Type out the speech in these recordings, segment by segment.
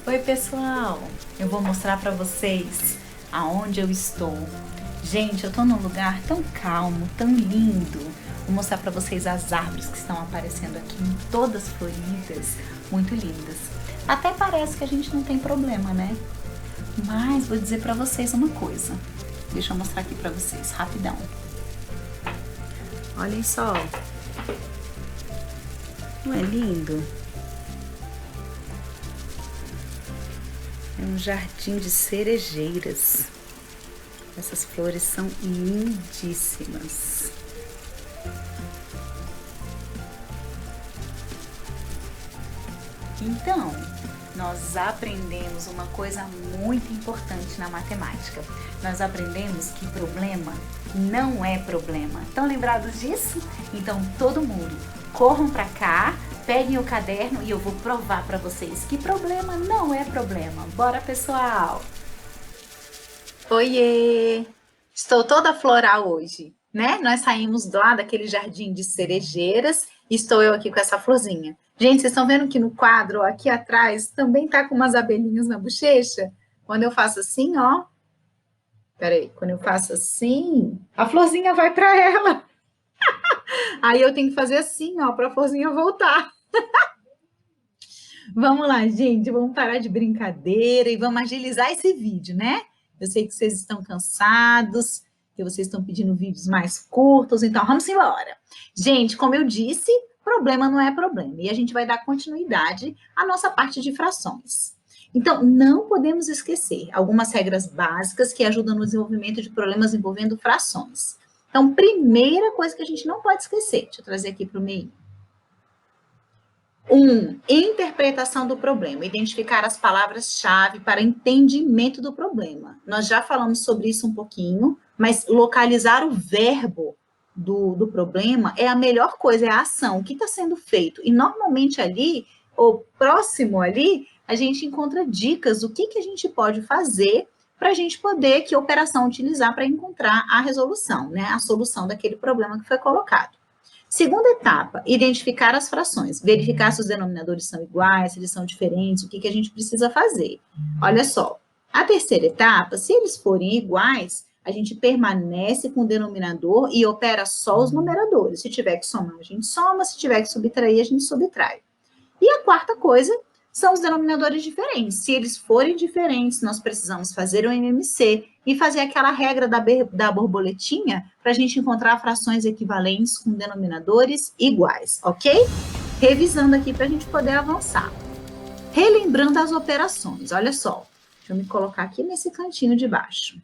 Oi, pessoal! Eu vou mostrar para vocês aonde eu estou. Gente, eu tô num lugar tão calmo, tão lindo. Vou mostrar para vocês as árvores que estão aparecendo aqui, todas floridas, muito lindas. Até parece que a gente não tem problema, né? Mas vou dizer para vocês uma coisa. Deixa eu mostrar aqui para vocês, rapidão. Olhem só. Não é lindo? É um jardim de cerejeiras. Essas flores são lindíssimas. Então, nós aprendemos uma coisa muito importante na matemática. Nós aprendemos que problema não é problema. Estão lembrados disso? Então, todo mundo, corram para cá, peguem o caderno e eu vou provar para vocês que problema não é problema. Bora, pessoal! Oiê! Estou toda floral hoje, né? Nós saímos lá daquele jardim de cerejeiras e estou eu aqui com essa florzinha. Gente, vocês estão vendo que no quadro, ó, aqui atrás, também tá com umas abelhinhas na bochecha? Quando eu faço assim, ó. Peraí, quando eu faço assim, a florzinha vai para ela. Aí eu tenho que fazer assim, ó, para a florzinha voltar. Vamos lá, gente, vamos parar de brincadeira e vamos agilizar esse vídeo, né? Eu sei que vocês estão cansados, que vocês estão pedindo vídeos mais curtos, então vamos embora. Gente, como eu disse, problema não é problema, e a gente vai dar continuidade à nossa parte de frações. Então, não podemos esquecer algumas regras básicas que ajudam no desenvolvimento de problemas envolvendo frações. Então, primeira coisa que a gente não pode esquecer, deixa eu trazer aqui para o meio. Interpretação do problema, identificar as palavras-chave para entendimento do problema. Nós já falamos sobre isso um pouquinho, mas localizar o verbo do problema é a melhor coisa, é a ação, o que está sendo feito. E normalmente ali, ou próximo ali, a gente encontra dicas do que a gente pode fazer para a gente poder, que operação utilizar para encontrar a resolução, né? A solução daquele problema que foi colocado. Segunda etapa, identificar as frações, verificar se os denominadores são iguais, se eles são diferentes, o que a gente precisa fazer. Olha só, a terceira etapa, se eles forem iguais, a gente permanece com o denominador e opera só os numeradores. Se tiver que somar, a gente soma, se tiver que subtrair, a gente subtrai. E a quarta coisa são os denominadores diferentes. Se eles forem diferentes, nós precisamos fazer o MMC e fazer aquela regra da borboletinha para a gente encontrar frações equivalentes com denominadores iguais, ok? Revisando aqui para a gente poder avançar. Relembrando as operações, olha só. Deixa eu me colocar aqui nesse cantinho de baixo.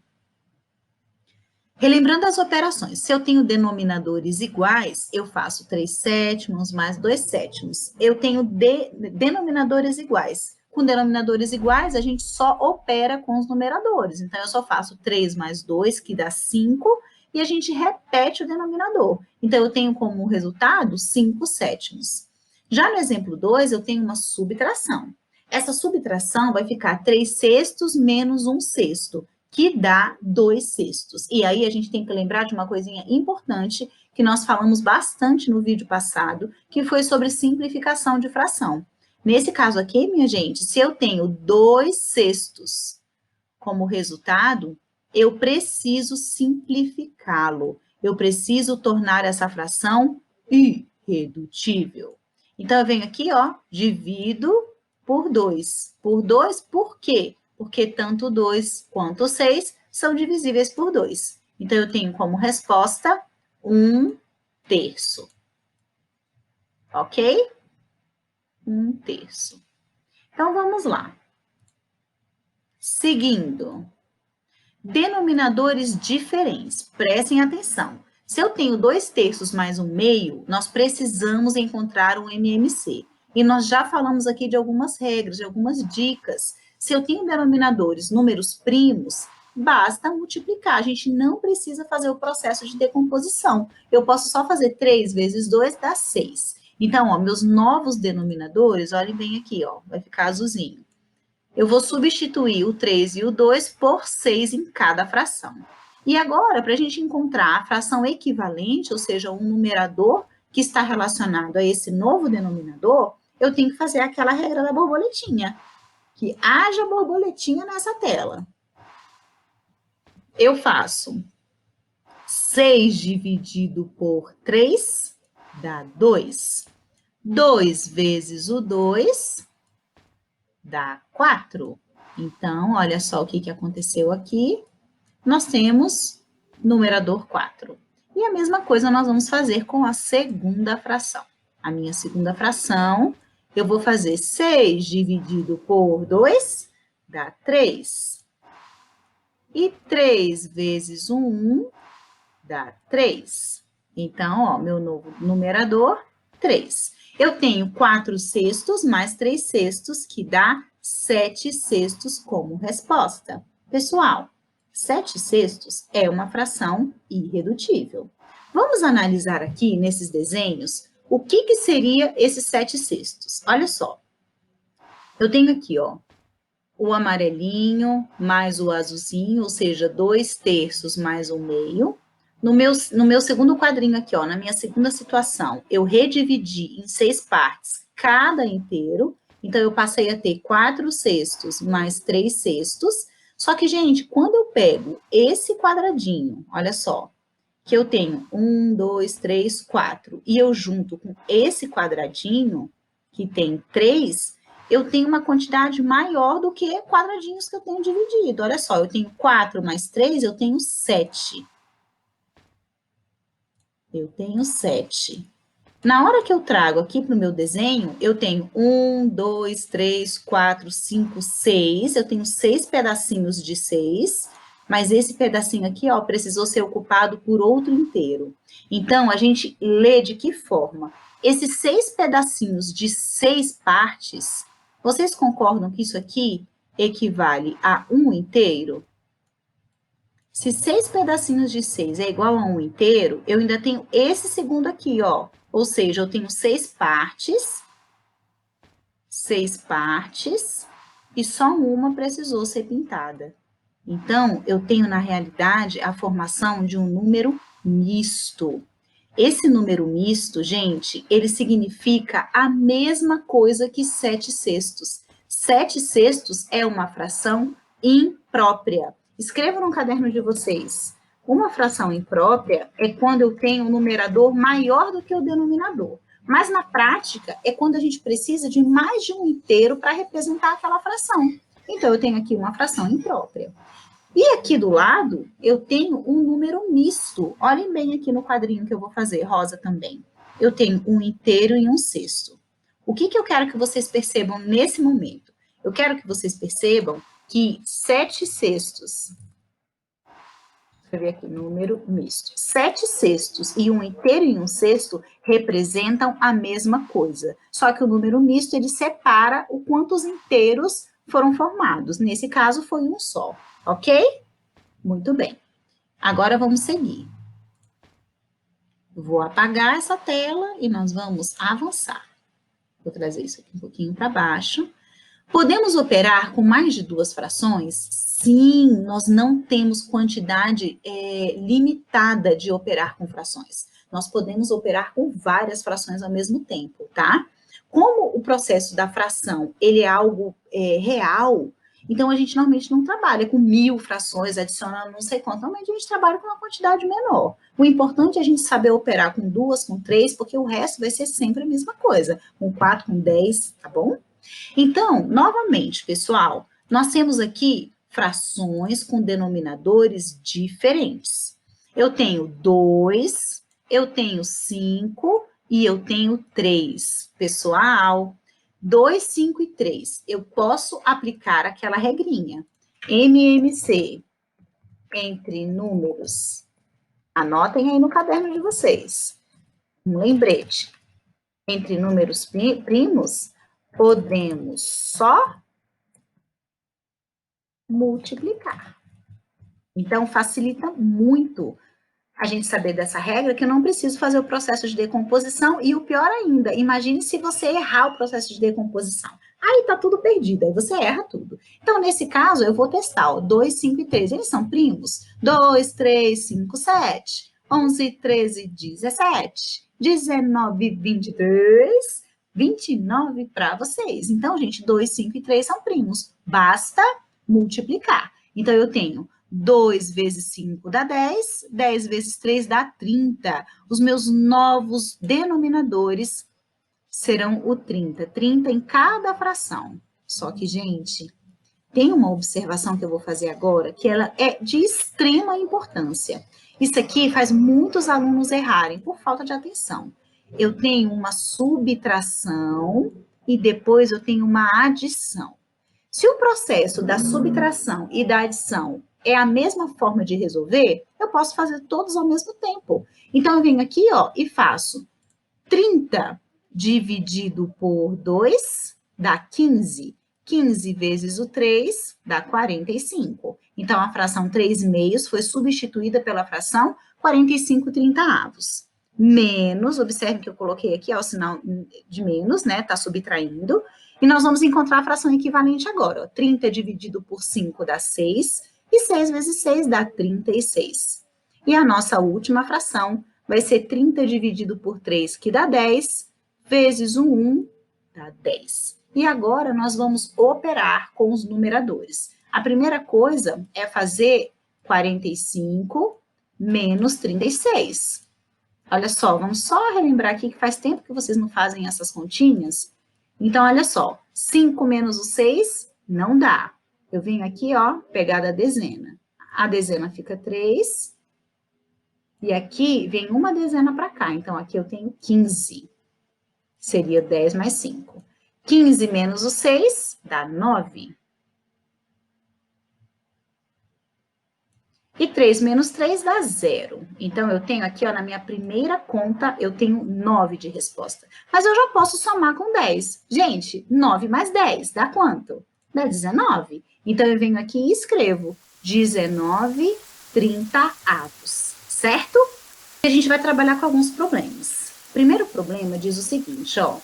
Relembrando as operações, se eu tenho denominadores iguais, eu faço 3 sétimos mais 2 sétimos. Eu tenho denominadores iguais. Com denominadores iguais, a gente só opera com os numeradores. Então, eu só faço 3 mais 2, que dá 5, e a gente repete o denominador. Então, eu tenho como resultado 5 sétimos. Já no exemplo 2, eu tenho uma subtração. Essa subtração vai ficar 3 sextos menos 1 sexto, que dá 2 sextos. E aí a gente tem que lembrar de uma coisinha importante que nós falamos bastante no vídeo passado, que foi sobre simplificação de fração. Nesse caso aqui, minha gente, se eu tenho 2 sextos como resultado, eu preciso simplificá-lo. Eu preciso tornar essa fração irredutível. Então, eu venho aqui, ó, divido por 2. Por 2, por quê? Porque tanto 2 quanto 6 são divisíveis por 2. Então, eu tenho como resposta 1/3. Ok? 1/3. Então, vamos lá. Seguindo. Denominadores diferentes. Prestem atenção. Se eu tenho 2/3 mais 1/2, nós precisamos encontrar um MMC. E nós já falamos aqui de algumas regras, de algumas dicas. Se eu tenho denominadores, números primos, basta multiplicar. A gente não precisa fazer o processo de decomposição. Eu posso só fazer 3 vezes 2 dá 6. Então, ó, meus novos denominadores, olhem bem aqui, ó, vai ficar azulzinho. Eu vou substituir o 3 e o 2 por 6 em cada fração. E agora, para a gente encontrar a fração equivalente, ou seja, um numerador que está relacionado a esse novo denominador, eu tenho que fazer aquela regra da borboletinha. que haja borboletinha nessa tela. Eu faço 6 dividido por 3 dá 2. 2 vezes o 2 dá 4. Então, olha só o que aconteceu aqui. Nós temos numerador 4. E a mesma coisa nós vamos fazer com a segunda fração. A minha segunda fração, eu vou fazer 6 dividido por 2 dá 3. E 3 vezes o 1 dá 3. Então, ó, meu novo numerador, 3. Eu tenho 4 sextos mais 3 sextos, que dá 7 sextos como resposta. Pessoal, 7 sextos é uma fração irredutível. Vamos analisar aqui, nesses desenhos, o que seria esses 7 sextos. Olha só. Eu tenho aqui, ó, o amarelinho mais o azulzinho, ou seja, 2 terços mais 1/2. No meu segundo quadrinho aqui, ó, na minha segunda situação, eu redividi em 6 partes cada inteiro. Então, eu passei a ter 4 sextos mais 3 sextos. Só que, gente, quando eu pego esse quadradinho, olha só, que eu tenho 1, 2, 3, 4, e eu junto com esse quadradinho, que tem 3, eu tenho uma quantidade maior do que quadradinhos que eu tenho dividido. Olha só, eu tenho 4 mais 3, eu tenho 7. Eu tenho 7. Na hora que eu trago aqui para o meu desenho, eu tenho 1, 2, 3, 4, 5, 6. Eu tenho 6 pedacinhos de 6, mas esse pedacinho aqui, ó, precisou ser ocupado por outro inteiro. Então, a gente lê de que forma? Esses 6 pedacinhos de 6 partes, vocês concordam que isso aqui equivale a um inteiro? Se 6 pedacinhos de 6 é igual a um inteiro, eu ainda tenho esse segundo aqui, ó. Ou seja, eu tenho 6 partes, e só uma precisou ser pintada. Então, eu tenho, na realidade, a formação de um número misto. Esse número misto, gente, ele significa a mesma coisa que 7 sextos. 7 sextos é uma fração imprópria. Escrevam no caderno de vocês. Uma fração imprópria é quando eu tenho um numerador maior do que o denominador. Mas, na prática, é quando a gente precisa de mais de um inteiro para representar aquela fração. Então, eu tenho aqui uma fração imprópria. E aqui do lado, eu tenho um número misto. Olhem bem aqui no quadrinho que eu vou fazer, rosa também. Eu tenho um inteiro e um sexto. O que eu quero que vocês percebam nesse momento? Eu quero que vocês percebam que 7 sextos, deixa eu ver aqui, número misto. 7 sextos e um inteiro e um sexto representam a mesma coisa. Só que o número misto, ele separa o quantos inteiros foram formados. Nesse caso, foi um só. Ok? Muito bem. Agora vamos seguir. Vou apagar essa tela e nós vamos avançar. Vou trazer isso aqui um pouquinho para baixo. Podemos operar com mais de 2 frações? Sim, nós não temos quantidade limitada de operar com frações. Nós podemos operar com várias frações ao mesmo tempo, tá? Como o processo da fração, ele é algo real, então a gente normalmente não trabalha com 1000 frações, adicionando não sei quanto, normalmente a gente trabalha com uma quantidade menor. O importante é a gente saber operar com 2, com 3, porque o resto vai ser sempre a mesma coisa, com 4, com 10, tá bom? Então, novamente, pessoal, nós temos aqui frações com denominadores diferentes. Eu tenho 2, eu tenho 5 e eu tenho 3. Pessoal, 2, 5 e 3. Eu posso aplicar aquela regrinha. MMC entre números. Anotem aí no caderno de vocês. Um lembrete. Entre números primos, podemos só multiplicar. Então, facilita muito a gente saber dessa regra, que eu não preciso fazer o processo de decomposição, e o pior ainda, imagine se você errar o processo de decomposição. Aí tá tudo perdido, aí você erra tudo. Então, nesse caso, eu vou testar, ó, 2, 5 e 3, eles são primos? 2, 3, 5, 7, 11, 13, 17, 19, 22, 29 para vocês. Então, gente, 2, 5 e 3 são primos. Basta multiplicar. Então, eu tenho 2 vezes 5 dá 10, 10 vezes 3 dá 30. Os meus novos denominadores serão o 30. 30 em cada fração. Só que, gente, tem uma observação que eu vou fazer agora, que ela é de extrema importância. Isso aqui faz muitos alunos errarem por falta de atenção. Eu tenho uma subtração e depois eu tenho uma adição. Se o processo da subtração e da adição é a mesma forma de resolver, eu posso fazer todos ao mesmo tempo. Então, eu venho aqui, ó, e faço 30 dividido por 2 dá 15. 15 vezes o 3 dá 45. Então, a fração 3 meios foi substituída pela fração 45/30. Menos, observe que eu coloquei aqui ó, o sinal de menos, né? Está subtraindo. E nós vamos encontrar a fração equivalente agora. Ó. 30 dividido por 5 dá 6. E 6 vezes 6 dá 36. E a nossa última fração vai ser 30 dividido por 3, que dá 10, vezes o 1, dá 10. E agora nós vamos operar com os numeradores. A primeira coisa é fazer 45 menos 36. Olha só, vamos só relembrar aqui que faz tempo que vocês não fazem essas continhas. Então, olha só, 5 menos o 6 não dá. Eu venho aqui, ó, pegar da dezena. A dezena fica 3. E aqui vem uma dezena para cá. Então, aqui eu tenho 15. Seria 10 mais 5. 15 menos o 6 dá 9. E 3 menos 3 dá 0. Então, eu tenho aqui, ó, na minha primeira conta, eu tenho 9 de resposta. Mas eu já posso somar com 10. Gente, 9 mais 10 dá quanto? Dá 19. Então, eu venho aqui e escrevo 19/30, certo? E a gente vai trabalhar com alguns problemas. O primeiro problema diz o seguinte, ó.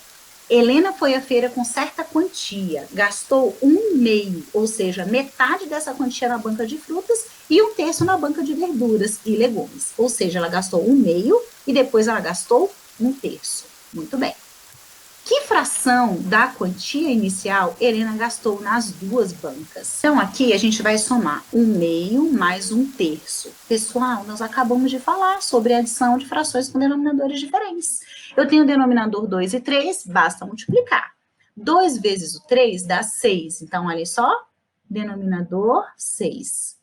Helena foi à feira com certa quantia, gastou 1/2, ou seja, metade dessa quantia na banca de frutas e 1/3 na banca de verduras e legumes. Ou seja, ela gastou 1/2 e depois ela gastou 1/3. Muito bem. Que fração da quantia inicial Helena gastou nas duas bancas? Então, aqui a gente vai somar 1/2 mais 1/3. Pessoal, nós acabamos de falar sobre a adição de frações com denominadores diferentes. Eu tenho o denominador 2 e 3, basta multiplicar. 2 vezes o 3 dá 6. Então, olha só, denominador 6.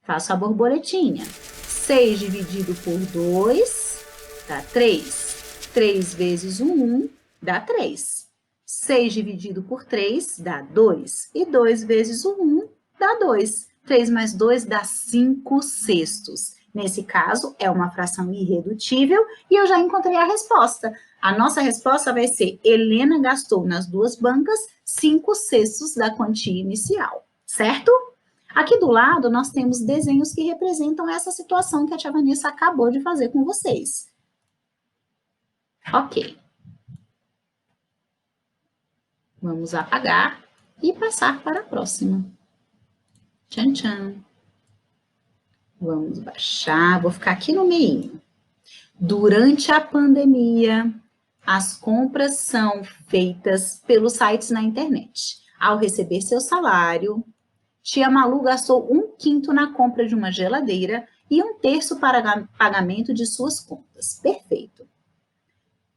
Faço a borboletinha. 6 dividido por 2 dá 3. 3 vezes o 1 dá 3. 6 dividido por 3 dá 2. E 2 vezes o 1 dá 2. 3 mais 2 dá 5/6. Nesse caso, é uma fração irredutível e eu já encontrei a resposta. A nossa resposta vai ser: Helena gastou nas duas bancas 5/6 da quantia inicial, certo? Aqui do lado, nós temos desenhos que representam essa situação que a tia Vanessa acabou de fazer com vocês. Ok. Vamos apagar e passar para a próxima. Tchan, tchan. Vamos baixar, vou ficar aqui no meio. Durante a pandemia, as compras são feitas pelos sites na internet. Ao receber seu salário, tia Malu gastou 1/5 na compra de uma geladeira e 1/3 para pagamento de suas contas. Perfeito.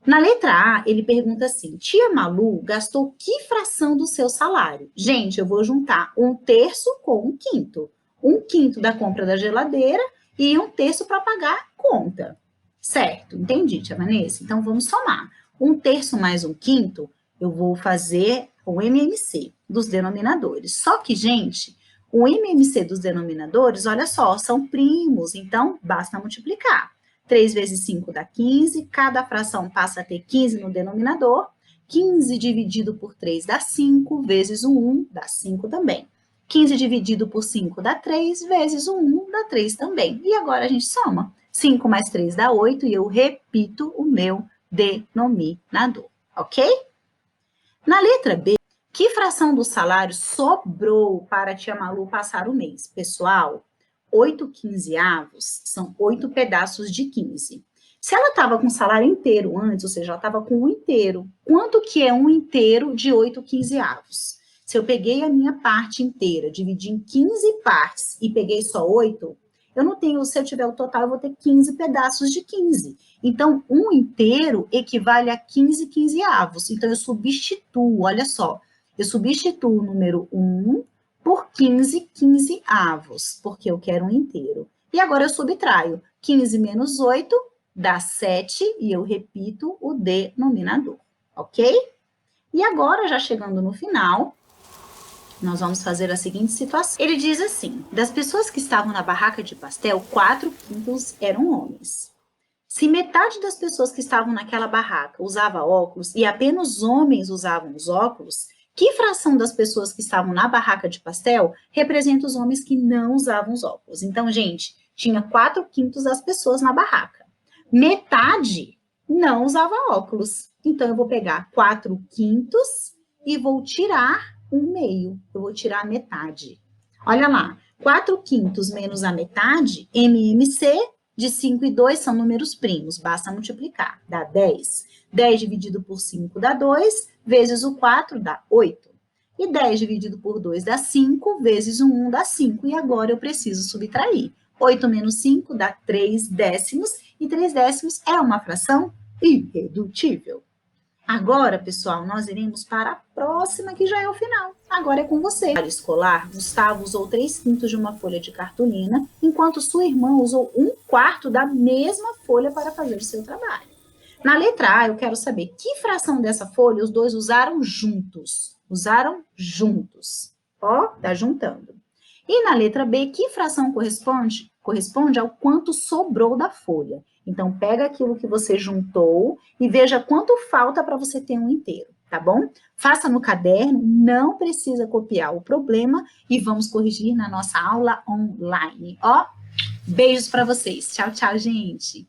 Na letra A, ele pergunta assim, tia Malu gastou que fração do seu salário? Gente, eu vou juntar 1/3 com 1/5. 1/5 da compra da geladeira e 1/3 para pagar a conta. Certo, entendi, tia Vanessa? Então, vamos somar. 1/3 mais 1/5, eu vou fazer o MMC dos denominadores. Só que, gente, o MMC dos denominadores, olha só, são primos, então basta multiplicar. 3 vezes 5 dá 15, cada fração passa a ter 15 no denominador. 15 dividido por 3 dá 5, vezes o 1 dá 5 também. 15 dividido por 5 dá 3, vezes o 1 dá 3 também. E agora a gente soma. 5 mais 3 dá 8 e eu repito o meu denominador, ok? Na letra B, que fração do salário sobrou para a tia Malu passar o mês? Pessoal, 8/15 são 8 pedaços de 15. Se ela estava com salário inteiro antes, ou seja, ela estava com um inteiro, quanto que é um inteiro de 8/15? Se eu peguei a minha parte inteira, dividi em 15 partes e peguei só 8, eu não tenho, se eu tiver o total, eu vou ter 15 pedaços de 15. Então, um inteiro equivale a 15/15. Então, eu substituo, olha só, eu substituo o número 1 por 15/15, porque eu quero um inteiro. E agora eu subtraio 15 menos 8 dá 7, e eu repito o denominador, ok? E agora, já chegando no final, nós vamos fazer a seguinte situação. Ele diz assim, das pessoas que estavam na barraca de pastel, 4/5 eram homens. Se metade das pessoas que estavam naquela barraca usava óculos e apenas homens usavam os óculos, que fração das pessoas que estavam na barraca de pastel representa os homens que não usavam os óculos? Então, gente, tinha 4/5 das pessoas na barraca. Metade não usava óculos. Então, eu vou pegar 4/5 e vou tirar 1/2. Eu vou tirar a metade. Olha lá, 4/5 menos a metade, MMC, de 5 e 2 são números primos, basta multiplicar, dá 10. 10 dividido por 5 dá 2, vezes o 4 dá 8. E 10 dividido por 2 dá 5, vezes o 1 dá 5. E agora eu preciso subtrair. 8 menos 5 dá 3 décimos, e 3 décimos é uma fração irredutível. Agora, pessoal, nós iremos para a próxima, que já é o final. Agora é com você. Para escolar, Gustavo usou 3/5 de uma folha de cartolina, enquanto sua irmã usou 1/4 da mesma folha para fazer o seu trabalho. Na letra A, eu quero saber que fração dessa folha os dois usaram juntos. Usaram juntos. Ó, tá juntando. E na letra B, que fração corresponde ao quanto sobrou da folha. Então, pega aquilo que você juntou e veja quanto falta para você ter um inteiro, tá bom? Faça no caderno, não precisa copiar o problema e vamos corrigir na nossa aula online. Ó, beijos para vocês. Tchau, tchau, gente.